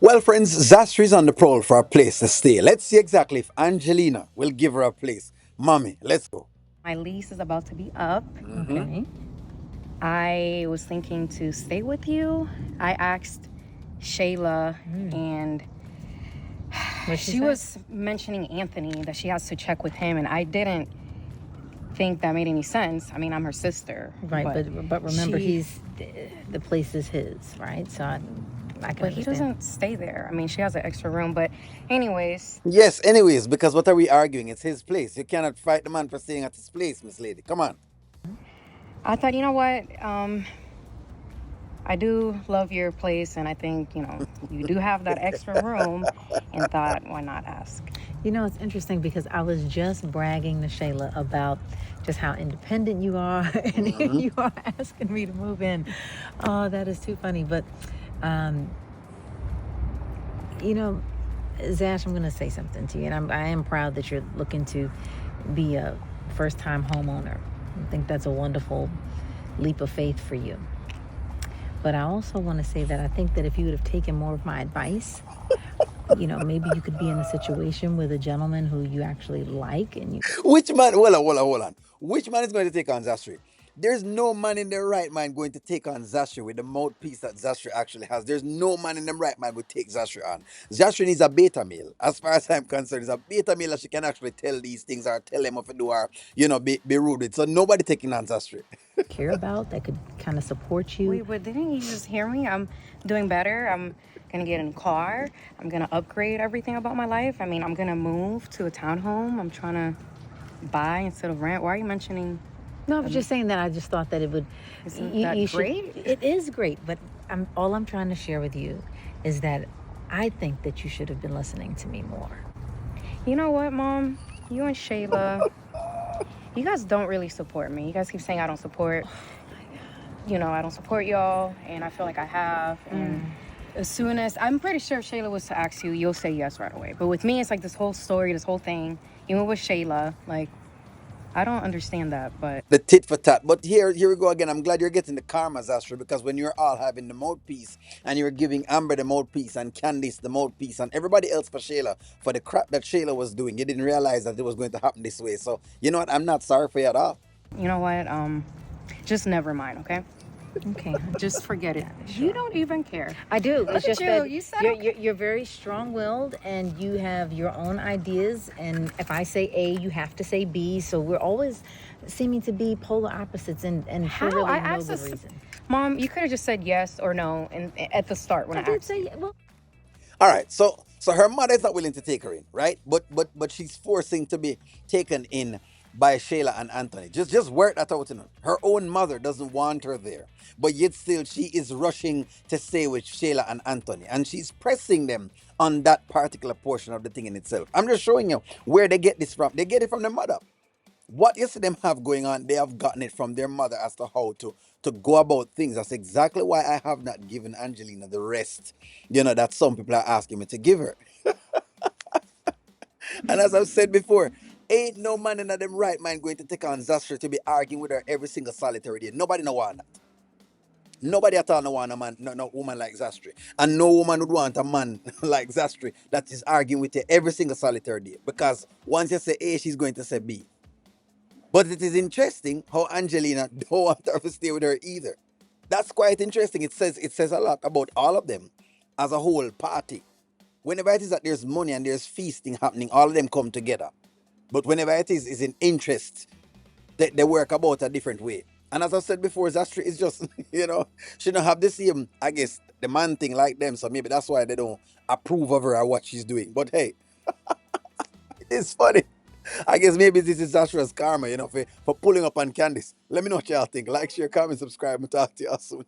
Well, friends, Zashery's on the prowl for a place to stay. Let's see exactly if Angelina will give her a place. Mommy, let's go. My lease is about to be up. Mm-hmm. Okay. I was thinking to stay with you. I asked Shayla, Mm. and What'd she she say? was mentioning Anthony, that she has to check with him, and I didn't think that made any sense. I mean, I'm her sister, Right, but remember, she, he's the place is his, right? So I can but he understand. doesn't stay there. I mean, she has an extra room, but anyways, Yes, anyways, because what are we arguing? It's his place. You cannot fight the man for staying at his place, Miss Lady. Come on. I thought, you know what? I do love your place, and I think, you do have that extra room, and thought, why not ask? You know, it's interesting because I was just bragging to Shayla about just how independent you are, and here Mm-hmm. you are asking me to move in. Oh, that is too funny. But, um, you know, Zash, I'm going to say something to you, and I am proud that you're looking to be a first-time homeowner. I think that's a wonderful leap of faith for you. But I also want to say that I think that if you would have taken more of my advice, maybe you could be in a situation with a gentleman who you actually like and you. Which man, hold on. Which man is going to take on Zashery? There's no man in their right mind going to take on Zashery with the mouthpiece that Zashery actually has. There's no man in them right mind would take Zashery on. Zashery needs a beta male. As far as I'm concerned, it's a beta male that she can actually tell these things or tell him what to do or, be rude with. So nobody taking on Zashery. Care about that could kind of support you. Wait, but didn't you just hear me? I'm doing better. I'm gonna get a new car. I'm gonna upgrade everything about my life. I mean, I'm gonna move to a townhome. I'm trying to buy instead of rent. Why are you mentioning? No, I was just saying that I just thought that it would. Isn't that You should. great? It is great, but all I'm trying to share with you is that I think that you should have been listening to me more. You know what, Mom? You and Shayla, you guys don't really support me. You guys keep saying I don't support. I don't support y'all, and I feel like I have. And as soon as I'm pretty sure if Shayla was to ask you, you'll say yes right away. But with me, it's like this whole story, this whole thing. Even with Shayla, like I don't understand that, but The tit for tat. But here we go again. I'm glad you're getting the karma, Zastra, because when you're all having the mouthpiece and you're giving Amber the mouthpiece and Candice the mouthpiece and everybody else for Shayla for the crap that Shayla was doing, you didn't realize that it was going to happen this way. So you know what? I'm not sorry for you at all. you know what? Just never mind, okay? Okay, Just forget it. You sure. don't even care. I do. Look It's at just you. that You said you're, okay. you're very strong-willed and you have your own ideas. And if I say A, you have to say B. So we're always seeming to be polar opposites, and for How? really I no asked good this, reason. Mom. You could have just said yes or no, and at the start when I I did asked say you. well. All right. So her mother is not willing to take her in, right? But she's forcing to be taken in by Shayla and Anthony. Just work that out. Her own mother doesn't want her there, but yet still she is rushing to stay with Shayla and Anthony, and she's pressing them on that particular portion of the thing in itself. I'm just showing you where they get this from. They get it from their mother. What you see them have going on, they have gotten it from their mother as to how to go about things. That's exactly why I have not given Angelina the rest, that some people are asking me to give her. And as I've said before, ain't no man in them right mind going to take on Zasher to be arguing with her every single solitary day. Nobody no want that. Nobody at all no want a man, no woman like Zastri. And no woman would want a man like Zastri that is arguing with you every single solitary day. Because once you say A, she's going to say B. But it is interesting how Angelina don't want her to stay with her either. That's quite interesting. It says a lot about all of them as a whole party. Whenever it is that there's money and there's feasting happening, all of them come together. But whenever it is in interest, they work about a different way. And as I said before, Zastri is just, she don't have the same, I guess, the man thing like them. So maybe that's why they don't approve of her or what she's doing. But hey, it's funny. I guess maybe this is Zastra's karma, for pulling up on Candice. Let me know what y'all think. Like, share, comment, subscribe, and talk to y'all soon.